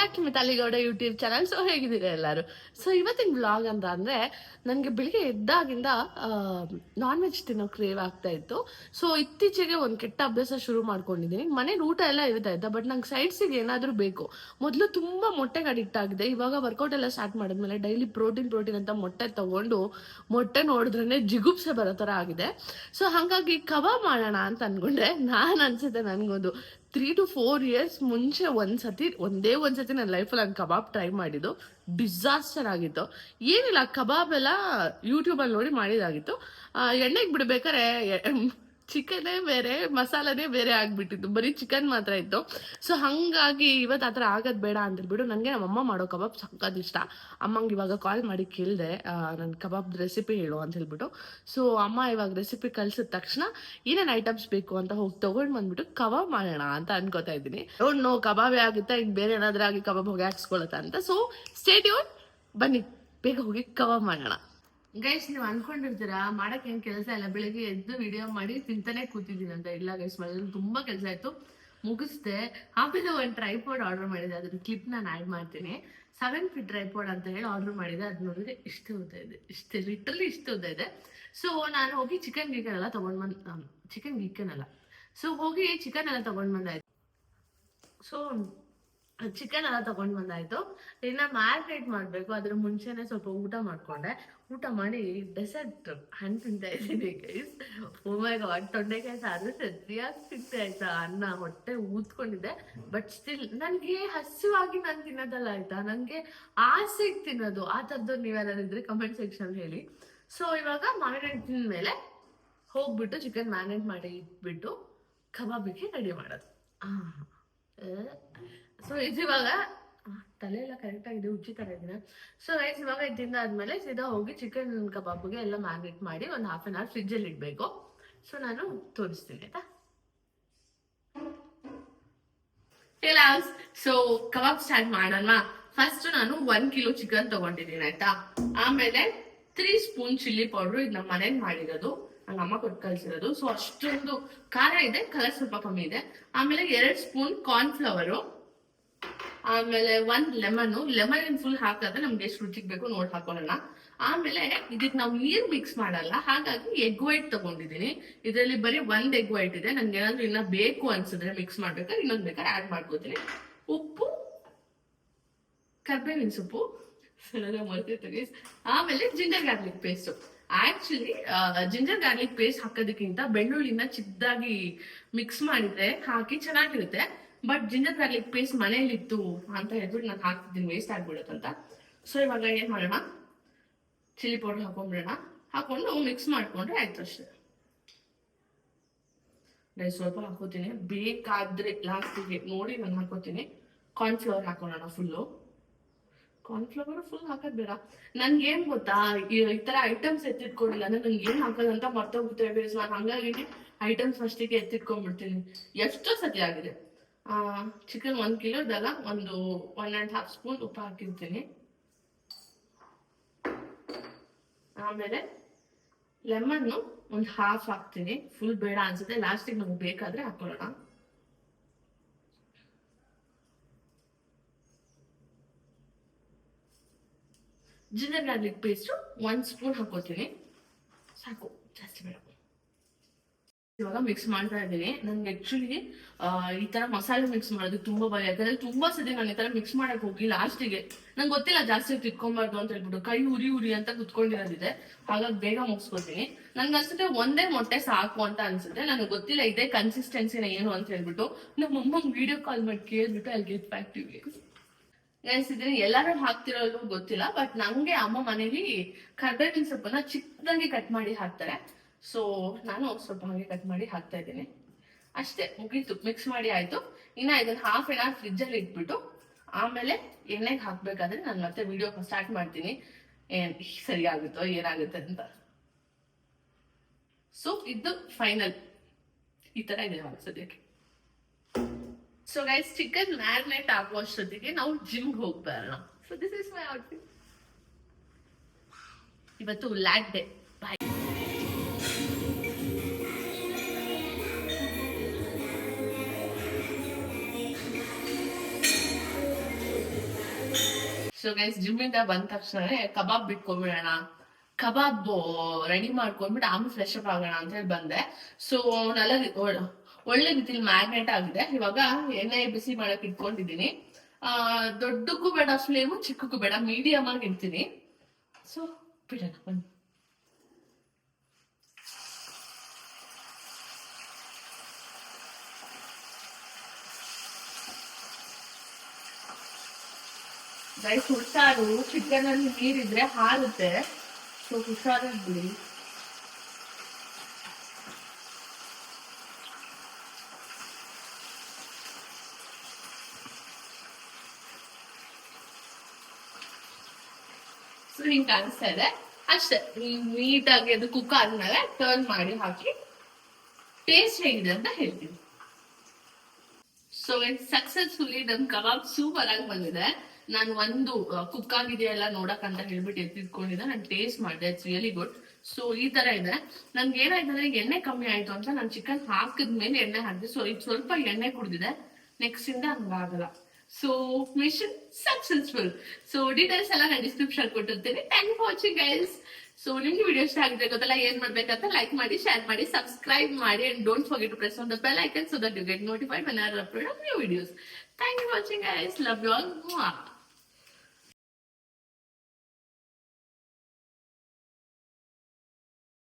Back to Mithali Gowda YouTube channel. So ಹೇಗಿದ್ದೀರಾ ಎಲ್ಲರೂ? So ಇವತ್ತಿನ ಬ್ಲಾಗ್ ಅಂತ ಅಂದ್ರೆ ನನಗೆ ಬೆಳಿಗ್ಗೆ ಎದ್ದಾಗಿಂದ ನಾನ್ ವೆಜ್ ತಿನ್ನೋ ಕ್ರೇವ್ ಆಗ್ತಾ ಇತ್ತು. ಸೊ ಇತ್ತೀಚೆಗೆ ಒಂದು ಕೆಟ್ಟ ಅಭ್ಯಾಸ ಶುರು ಮಾಡ್ಕೊಂಡಿದ್ದೀನಿ. ಮನೇಲಿ ಊಟ ಎಲ್ಲ ಇರ್ತಾ ಇತ್ತು, ಬಟ್ ನಂಗೆ ಸೈಡ್ಸಿಗೆ ಏನಾದರೂ ಬೇಕು. ಮೊದಲು ತುಂಬಾ ಮೊಟ್ಟೆಗೆ ಅಡಿಕ್ಟ್ ಆಗಿದೆ. ಇವಾಗ ವರ್ಕೌಟ್ ಎಲ್ಲ ಸ್ಟಾರ್ಟ್ ಮಾಡಿದ್ಮೇಲೆ ಡೈಲಿ ಪ್ರೋಟೀನ್ ಅಂತ ಮೊಟ್ಟೆ ತಗೊಂಡು ಮೊಟ್ಟೆ ನೋಡಿದ್ರೇ ಜಿಗುಪ್ಸೆ ಬರೋ ಥರ ಆಗಿದೆ. ಸೊ ಹಾಗಾಗಿ ಕಬಾಬ್ ಮಾಡೋಣ ಅಂತ ಅನ್ಕೊಂಡೆ. ನಾನು ಅನ್ಸುತ್ತೆ ನನಗೊಂದು 3 to 4 years ಮುಂಚೆ ಒಂದೇ ಒಂದ್ಸತಿ ನನ್ನ ಲೈಫಲ್ಲಿ ನಾನು ಕಬಾಬ್ ಟ್ರೈ ಮಾಡಿದ್ದು. ಡಿಸಾಸ್ಟರ್ ಆಗಿತ್ತು. ಏನಿಲ್ಲ, ಕಬಾಬ್ ಎಲ್ಲ ಯೂಟ್ಯೂಬಲ್ಲಿ ನೋಡಿ ಮಾಡಿದಾಗಿತ್ತು. ಎಣ್ಣೆಗೆ ಬಿಡ್ಬೇಕಾರೆ ಚಿಕನ್ನೇ ಬೇರೆ, ಮಸಾಲನೇ ಬೇರೆ ಆಗ್ಬಿಟ್ಟಿತ್ತು. ಬರೀ ಚಿಕನ್ ಮಾತ್ರ ಇತ್ತು. ಸೊ ಹಾಗಾಗಿ ಇವತ್ತು ಆ ಥರ ಆಗೋದು ಬೇಡ ಅಂತೇಳ್ಬಿಟ್ಟು ನನಗೆ ನಮ್ಮಮ್ಮ ಮಾಡೋ ಕಬಾಬ್ ಸಕ್ಕತ್ ಇಷ್ಟ. ಅಮ್ಮಂಗೆ ಇವಾಗ ಕಾಲ್ ಮಾಡಿ ಕೇಳಿದೆ, ನನ್ನ ಕಬಾಬ್ ರೆಸಿಪಿ ಹೇಳು ಅಂತ ಹೇಳ್ಬಿಟ್ಟು. ಸೊ ಅಮ್ಮ ಇವಾಗ ರೆಸಿಪಿ ಕಳ್ಸಿದ ತಕ್ಷಣ ಏನೇನು ಐಟಮ್ಸ್ ಬೇಕು ಅಂತ ಹೋಗಿ ತೊಗೊಂಡು ಬಂದ್ಬಿಟ್ಟು ಕಬಾಬ್ ಮಾಡೋಣ ಅಂತ ಅನ್ಕೋತಾ ಇದ್ದೀನಿ. ನೋ ಕಬಾಬೇ ಆಗುತ್ತಾ, ಈಗ ಬೇರೆ ಏನಾದರೂ ಆಗಿ ಕಬಾಬ್ ಹೋಗಿ ಹಾಕ್ಸ್ಕೊಳತ್ತಾ ಅಂತ. ಸೊ ಸ್ಟೇ ಟ್ಯೂನ್, ಬನ್ನಿ ಬೇಗ ಹೋಗಿ ಕಬಾಬ್ ಮಾಡೋಣ. ಗೈಸ್, ನೀವು ಅನ್ಕೊಂಡಿರ್ತೀರಾ ಮಾಡಕ್ಕೆ ಏನ್ ಕೆಲಸ ಇಲ್ಲ, ಬೆಳಿಗ್ಗೆ ಎದ್ದು ವಿಡಿಯೋ ಮಾಡಿ ತಿಂತಾನೆ ಕೂತಿದ್ದೀನಿ ಅಂತ. ಇಲ್ಲ ಗೈಸ್, ಮನೇಲಿ ತುಂಬಾ ಕೆಲಸ ಆಯ್ತು, ಮುಗಿಸ್ದೆ. ಆಮೇಲೆ ಒಂದು ಟ್ರೈಪಾಡ್ ಆರ್ಡರ್ ಮಾಡಿದೆ, ಅದ್ರ ಕ್ಲಿಪ್ ನಾನು ಆ್ಯಡ್ ಮಾಡ್ತೀನಿ. 7 feet ಟ್ರೈಪಾಡ್ ಅಂತ ಹೇಳಿ ಆರ್ಡರ್ ಮಾಡಿದೆ. ಅದು ನೋಡಿದ್ರೆ ಇಷ್ಟು ಉದ್ದ ಇದೆ, ಲಿಟ್ರಲಿ ಇಷ್ಟು ಉದ್ದ ಇದೆ. ಸೊ ನಾನು ಹೋಗಿ ಚಿಕನ್ ಎಲ್ಲ ತಗೊಂಡ್ ಬಂದಾಯ್ತು. ಸೊ ಚಿಕನ್ ಎಲ್ಲ ತಗೊಂಡ್ ಬಂದಾಯ್ತು. ಇನ್ನ ಮ್ಯಾರಿನೇಟ್ ಮಾಡ್ಬೇಕು. ಅದ್ರ ಮುಂಚೆನೆ ಸ್ವಲ್ಪ ಊಟ ಮಾಡ್ಕೊಂಡೆ. ಊಟ ಮಾಡಿ ಡೆಸರ್ಟ್ ಹಣ್ಣು ತಿಂತಾ ಇದ್ದೀನಿ ಗೈಸ್. ಓ ಮೈ ಗಾಡ್, ತೊಂಡೆಕಾಯಿ ಸಾರು ಸರಿಯಾಗಿ ತಿಂತೆ ಆಯ್ತಾ. ಅನ್ನ ಹೊಟ್ಟೆ ಊದ್ಕೊಂಡಿದ್ದೆ, ಬಟ್ ಸ್ಟಿಲ್ ನನಗೆ ಹಸಿವಾಗಿ ನಾನು ತಿನ್ನೋದಲ್ಲ ಆಯ್ತಾ, ನನಗೆ ಆಸೆಗೆ ತಿನ್ನೋದು. ಆ ಥರದ್ದು ನೀವೆಲ್ಲರಿದ್ರೆ ಕಮೆಂಟ್ ಸೆಕ್ಷನ್ ಹೇಳಿ. ಸೊ ಇವಾಗ ಮ್ಯಾರಿನೇಟ್ ತಿಂದ್ಮೇಲೆ ಹೋಗ್ಬಿಟ್ಟು ಚಿಕನ್ ಮ್ಯಾರಿನೇಟ್ ಮಾಡಿ ಇಟ್ಬಿಟ್ಟು ಕಬಾಬಿಗೆ ರೆಡಿ ಮಾಡೋದು. ಸೊ ಇವಾಗ ತಲೆ ಎಲ್ಲ ಕರೆಕ್ಟ್ ಆಗಿದೆ, ಉಚ್ಚಿ ತರ ಇದೀನ. ಸೊ ರೈಸ್ ಇವಾಗ ತಿಂದಾದ್ಮೇಲೆ ಸೀದಾ ಹೋಗಿ ಚಿಕನ್ ಕಬಾಬ್ಗೆ ಎಲ್ಲ ಮ್ಯಾರಿನೇಟ್ ಮಾಡಿ ಒಂದು 1/2 hour ಫ್ರಿಜ್ಜಲ್ಲಿ ಇಡಬೇಕು. ಸೊ ನಾನು ತೋರಿಸ್ತೀನಿ ಆಯ್ತಾ. ಸೊ ಕಬಾಬ್ ಸ್ಟಾರ್ಟ್ ಮಾಡೋಣ. ಫಸ್ಟ್ ನಾನು 1 kilo ಚಿಕನ್ ತಗೊಂಡಿದ್ದೀನಿ ಆಯ್ತಾ. ಆಮೇಲೆ 3 spoon ಚಿಲ್ಲಿ ಪೌಡ್ರು, ಇದು ನಮ್ಮ ಮನೇಲಿ ಮಾಡಿರೋದು, ನನ್ನ ಅಮ್ಮ ಕೊಟ್ಟು ಕಳ್ಸಿರೋದು. ಸೊ ಅಷ್ಟೊಂದು ಖಾರ ಇದೆ, ಕಲರ್ ಸ್ವಲ್ಪ ಕಮ್ಮಿ ಇದೆ. ಆಮೇಲೆ 2 spoon ಕಾರ್ನ್ಫ್ಲವರು, ಆಮೇಲೆ 1 ಲೆಮನ್ ಫುಲ್ ಹಾಕಿದ್ರೆ ನಮ್ಗೆ ಎಷ್ಟು ರುಚಿಗೆ ಬೇಕು ನೋಡಿ ಹಾಕೊಳ್ಳೋಣ. ಆಮೇಲೆ ಇದಕ್ಕೆ ನಾವು ನೀರ್ ಮಿಕ್ಸ್ ಮಾಡಲ್ಲ, ಹಾಗಾಗಿ ಎಗ್ ವೈಟ್ ತಗೊಂಡಿದ್ದೀನಿ. ಇದರಲ್ಲಿ ಬರೀ 1 egg white ಇದೆ. ನನ್ಗೆ ಏನಾದ್ರು ಇನ್ನ ಬೇಕು ಅನ್ಸಿದ್ರೆ ಮಿಕ್ಸ್ ಮಾಡ್ಬೇಕಾದ್ರೆ ಇನ್ನೊಂದು ಬೇಕಾದ್ರೆ ಆಡ್ ಮಾಡ್ಕೋತೀನಿ. ಉಪ್ಪು, ಕರ್ಬೇವಿನ ಸೊಪ್ಪು, ಮರ್ತಿರ್ತೀವಿ. ಆಮೇಲೆ ginger garlic paste. Actually ginger garlic paste ಹಾಕೋದಕ್ಕಿಂತ ಬೆಳ್ಳುಳ್ಳಿನ ಚಿಕ್ಕದಾಗಿ ಮಿಕ್ಸ್ ಮಾಡಿದ್ರೆ ಹಾಕಿ ಚೆನ್ನಾಗಿರುತ್ತೆ. ಬಟ್ ಜಿಂಜರ್ ಗಾರ್ಲಿಕ್ ಪೇಸ್ಟ್ ಮನೇಲಿತ್ತು ಅಂತ ಹೇಳ್ಬಿಟ್ಟು ನಾನು ಹಾಕ್ತಿದ್ದೀನಿ, ವೇಸ್ಟ್ ಆಗ್ಬಿಡುತ್ತಂತ. ಸೊ ಇವಾಗ ಏನ್ ಮಾಡೋಣ, ಚಿಲ್ಲಿ ಪೌಡರ್ ಹಾಕೊಂಡ್ಬಿಡೋಣ. ಹಾಕೊಂಡು ಮಿಕ್ಸ್ ಮಾಡ್ಕೊಂಡ್ರೆ ಆಯ್ತು ಅಷ್ಟೇ. ಸ್ವಲ್ಪ ಹಾಕೋತೀನಿ, ಬೇಕಾದ್ರೆ ಲಾಸ್ಟಿಗೆ ನೋಡಿ ನಾನು ಹಾಕೋತೀನಿ. ಕಾರ್ನ್ಫ್ಲವರ್ ಹಾಕೋಣ ಫುಲ್ಲು. ಕಾರ್ನ್ಫ್ಲವರ್ ಫುಲ್ ಹಾಕೋದ್ ಬೇಡ. ನನ್ಗೆ ಏನ್ ಗೊತ್ತಾ, ಈ ತರ ಐಟಮ್ಸ್ ಎತ್ತಿಟ್ಕೊಂಡಿಲ್ಲ ಅಂದ್ರೆ ನನ್ಗೆ ಏನ್ ಹಾಕೋದಂತ ಮರ್ತೋಗ್ಬಿಡ್ತೇವೆ. ನಾನು ಹಂಗಾಗಿ ಐಟಮ್ಸ್ ಫಸ್ಟಿಗೆ ಎತ್ತಿಟ್ಕೊಂಡ್ಬಿಡ್ತೀನಿ. ಎಷ್ಟೋ ಸತಿ ಆಗಿದೆ. ಚಿಕನ್ 1 kilo ಇದ್ದಾಗ ಒಂದು 1.5 spoon ಉಪ್ಪು ಹಾಕಿರ್ತೀನಿ. ಆಮೇಲೆ ಲೆಮನ್ ಒಂದು 1/2 ಹಾಕ್ತೀನಿ. ಫುಲ್ ಬೇಡ ಅನ್ಸುತ್ತೆ, ಲಾಸ್ಟಿಗೆ ನಮ್ಗೆ ಬೇಕಾದ್ರೆ ಹಾಕೊಳ್ಳೋಣ. ಜಿಂಜರ್ ಗಾರ್ಲಿಕ್ ಪೇಸ್ಟ್ 1 spoon ಹಾಕೋತೀನಿ, ಸಾಕು, ಜಾಸ್ತಿ ಬೇಡ. ಇವಾಗ ಮಿಕ್ಸ್ ಮಾಡ್ತಾ ಇದ್ದೀನಿ. ನನ್ಗೆ ಆಕ್ಚುಲಿ ಈ ತರ ಮಸಾಲೆ ಮಿಕ್ಸ್ ಮಾಡೋದು ತುಂಬಾ ಭಯ. ಯಾಕಂದ್ರೆ ತುಂಬಾ ಸತಿ ನಾನು ಈ ತರ ಮಿಕ್ಸ್ ಮಾಡಕ್ ಹೋಗಿ ಲಾಸ್ಟಿಗೆ ನಂಗೆ ಗೊತ್ತಿಲ್ಲ ಜಾಸ್ತಿ ತಿಟ್ಕೊಂಬಾರ್ದು ಅಂತ ಹೇಳ್ಬಿಟ್ಟು ಕೈ ಉರಿ ಅಂತ ಕುತ್ಕೊಂಡಿರೋದಿದೆ. ಹಾಗಾಗಿ ಬೇಗ ಮುಗಿಸ್ಕೊತೀನಿ. ನನ್ಗೆ ಅನ್ಸುತ್ತೆ ಒಂದೇ ಮೊಟ್ಟೆ ಸಾಕು ಅಂತ ಅನ್ಸುತ್ತೆ. ನನಗೆ ಗೊತ್ತಿಲ್ಲ ಇದೇ ಕನ್ಸಿಸ್ಟೆನ್ಸಿನ ಏನು ಅಂತ ಹೇಳ್ಬಿಟ್ಟು ನಮ್ಮಮ್ಮ ವಿಡಿಯೋ ಕಾಲ್ ಮಾಡಿ ಕೇಳ್ಬಿಟ್ಟು ಅಲ್ಲಿ ಗೆಟ್ ಬ್ಯಾಕ್ ಟು ಯು. ನೆನ್ಸಿದ್ದೀನಿ ಎಲ್ಲರೂ ಹಾಕ್ತಿರೋದು ಗೊತ್ತಿಲ್ಲ, ಬಟ್ ನಂಗೆ ಅಮ್ಮ ಮನೇಲಿ ಕರ್ಬೇವಿನ ಸೊಪ್ಪನ್ನ ಚಿಕ್ಕದಾಗಿ ಕಟ್ ಮಾಡಿ ಹಾಕ್ತಾರೆ. ಸೊ ನಾನು ಸ್ವಲ್ಪ ಹಾಗೆ ಕಟ್ ಮಾಡಿ ಹಾಕ್ತಾ ಇದ್ದೀನಿ ಅಷ್ಟೇ. ಮುಗೀತು, ಮಿಕ್ಸ್ ಮಾಡಿ ಆಯ್ತು. ಇನ್ನ ಇದನ್ನ 1/2 hour ಫ್ರಿಜ್ಜಲ್ಲಿ ಇಟ್ಬಿಟ್ಟು ಆಮೇಲೆ ಎಣ್ಣೆಗೆ ಹಾಕ್ಬೇಕಾದ್ರೆ ನಾನು ಮತ್ತೆ ವಿಡಿಯೋ ಸ್ಟಾರ್ಟ್ ಮಾಡ್ತೀನಿ, ಏನ್ ಸರಿ ಆಗುತ್ತೋ ಏನಾಗುತ್ತೆ ಅಂತ. ಸೊ ಇದು ಫೈನಲ್ ಈ ತರ ಇದೆ ಸದ್ಯಕ್ಕೆ. ಸೊ ಗೈಸ್, ಚಿಕನ್ ಮ್ಯಾರಿನೇಟ್ ಆಗುವಷ್ಟೊತ್ತಿಗೆ ನಾವು ಜಿಮ್ಗೆ ಹೋಗ್ಬರೋಣ. So this is my outfit. ಇವತ್ತು leg day. Bye. So guys ಜಿಮ್ಮಿಂದ ಬಂದ ತಕ್ಷಣ ಕಬಾಬ್ ಬಿಟ್ಕೊಂಡ್ಬಿಡೋಣ, ಕಬಾಬ್ ರೆಡಿ ಮಾಡ್ಕೊಂಡ್ಬಿಟ್ಟು ಆಮೇಲೆ ಫ್ರೆಶ್ ಅಪ್ ಆಗೋಣ ಅಂತ ಹೇಳಿ ಬಂದೆ. ಸೊ ಒಳ್ಳೆ ರೀತಿಲಿ ಮ್ಯಾಗ್ನೇಟ್ ಆಗಿದೆ. ಇವಾಗ ಎಣ್ಣೆ ಬಿಸಿ ಮಾಡಕ್ ಇಟ್ಕೊಂಡಿದ್ದೀನಿ. ದೊಡ್ಡಕ್ಕೂ ಬೇಡ ಫ್ಲೇಮು, ಚಿಕ್ಕಕ್ಕೂ ಬೇಡ, ಮೀಡಿಯಮ್ ಆಗಿ ಇಡ್ತೀನಿ. ಸೊ ಬಿಡೋಣ ಬನ್ನಿ. ಗೈಸ್ ಹುಷಾರು, ಚಿಕನ್ ಅಲ್ಲಿ ನೀರಿದ್ರೆ ಹಾರುತ್ತೆ. ಸೊ ಹುಷಾರಾಗಿ ಬಿಡಿ. ಸೊ ಹಿಂಗ್ ಕಾಣಿಸ್ತಾ ಇದೆ ಅಷ್ಟೇ. ನೀಟಾಗಿ ಅದು ಕುಕ್ ಆದ್ಮೇಲೆ ಟರ್ನ್ ಮಾಡಿ ಹಾಕಿ ಟೇಸ್ಟ್ ಹೇಗಿದೆ ಅಂತ ಹೇಳ್ತೀನಿ. ಸೊ ಸಕ್ಸಸ್ಫುಲಿ ನಮ್ ಕಬಾಬ್ ಸೂಪರ್ ಆಗಿ ಬಂದಿದೆ. ನಾನು ಒಂದು ಕುಕ್ ಆಗಿದೆಯಲ್ಲ ನೋಡಕ್ ಅಂತ ಹೇಳ್ಬಿಟ್ಟು ಎತ್ತಿಟ್ಕೊಂಡಿದ್ದೆ. ನಾನು ಟೇಸ್ಟ್ ಮಾಡಿದೆ, ಇಟ್ಸ್ ರಿಯಲಿ ಗುಡ್. ಸೊ ಈ ತರ ಇದೆ. ನನ್ಗೆ ಏನಾಯ್ತಂದ್ರೆ ಎಣ್ಣೆ ಕಮ್ಮಿ ಆಯ್ತು ಅಂತ ನಾನು ಚಿಕನ್ ಹಾಕಿದ್ಮೇಲೆ ಎಣ್ಣೆ ಹಾಕಿದೆ. ಸೊ ಇದು ಸ್ವಲ್ಪ ಎಣ್ಣೆ ಕುಡ್ದಿದೆ, ನೆಕ್ಸ್ಟ್ ಇಂದ ಹಂಗಾಗಲ್ಲ. So mission successful. So details ಎಲ್ಲ ನಾನು ಡಿಸ್ಕ್ರಿಪ್ಷನ್ ಕೊಟ್ಟಿರ್ತೀನಿ. Thank for watching guys. So ನಿಮ್ಗೆ ವಿಡಿಯೋ ಇಷ್ಟ ಆಗಿದೆ ಗೊತ್ತಲ್ಲ, ಏನ್ ಮಾಡ್ಬೇಕಂತ ಲೈಕ್ ಮಾಡಿ, ಶೇರ್ ಮಾಡಿ, ಸಬ್ಸ್ಕ್ರೈಬ್ ಮಾಡಿ, and don't forget to press on the bell icon so that you get notified when I upload new videos. Thank you for watching guys. Love you all.